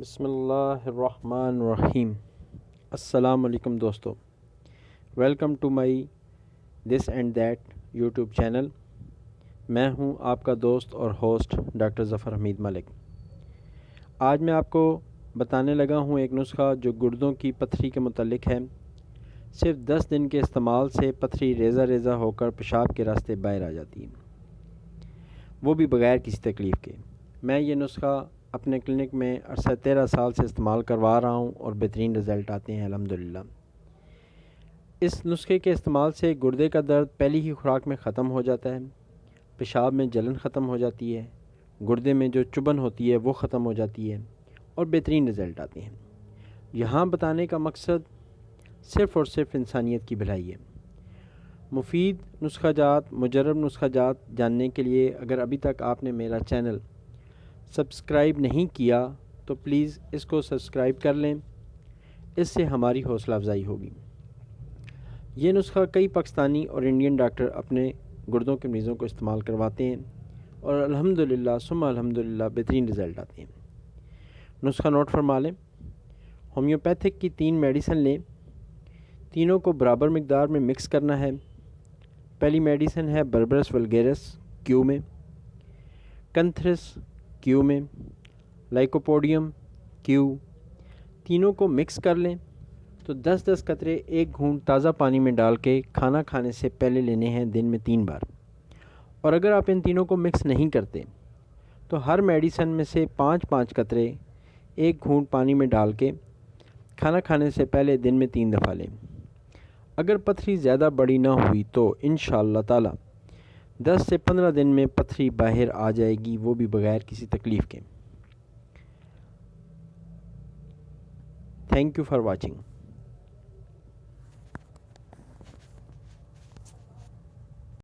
بسم اللہ الرحمن الرحیم۔ السلام علیکم دوستو، welcome to my this and that YouTube channel. میں ہوں آپ کا دوست اور ہوسٹ ڈاکٹر ظفر حمید ملک۔ آج میں آپ کو بتانے لگا ہوں ایک نسخہ جو گردوں کی پتھری کے متعلق ہے۔ صرف 10 دن کے استعمال سے پتھری ریزہ ریزہ ہو کر پیشاب کے راستے باہر آ جاتی ہے، وہ بھی بغیر کسی تکلیف کے۔ میں یہ نسخہ اپنے کلینک میں عرصہ 13 سال سے استعمال کروا رہا ہوں اور بہترین رزلٹ آتے ہیں الحمدللہ۔ اس نسخے کے استعمال سے گردے کا درد پہلی ہی خوراک میں ختم ہو جاتا ہے، پیشاب میں جلن ختم ہو جاتی ہے، گردے میں جو چبھن ہوتی ہے وہ ختم ہو جاتی ہے اور بہترین رزلٹ آتے ہیں۔ یہاں بتانے کا مقصد صرف اور صرف انسانیت کی بھلائی ہے۔ مفید نسخہ جات، مجرب نسخہ جات جاننے کے لیے اگر ابھی تک آپ نے میرا چینل سبسکرائب نہیں کیا تو پلیز اس کو سبسکرائب کر لیں، اس سے ہماری حوصلہ افزائی ہوگی۔ یہ نسخہ کئی پاکستانی اور انڈین ڈاکٹر اپنے گردوں کے مریضوں کو استعمال کرواتے ہیں اور الحمدللہ ثم الحمدللہ بہترین رزلٹ آتے ہیں۔ نسخہ نوٹ فرما لیں۔ ہومیوپیتھک کی 3 میڈیسن لیں، تینوں کو برابر مقدار میں مکس کرنا ہے۔ پہلی میڈیسن ہے بربرس ولگیرس کیو میں، کنتھرس کیو میں، لائکوپوڈیم کیو۔ تینوں کو مکس کر لیں تو 10-10 قطرے 1 گھونٹ تازہ پانی میں ڈال کے کھانا کھانے سے پہلے لینے ہیں دن میں 3 بار۔ اور اگر آپ ان تینوں کو مکس نہیں کرتے تو ہر میڈیسن میں سے 5-5 قطرے 1 گھونٹ پانی میں ڈال کے کھانا کھانے سے پہلے دن میں 3 دفعہ لیں۔ اگر پتھری زیادہ بڑی نہ ہوئی تو انشاءاللہ تعالی 10 سے 15 دن میں پتھری باہر آ جائے گی، وہ بھی بغیر کسی تکلیف کے۔ Thank you for watching.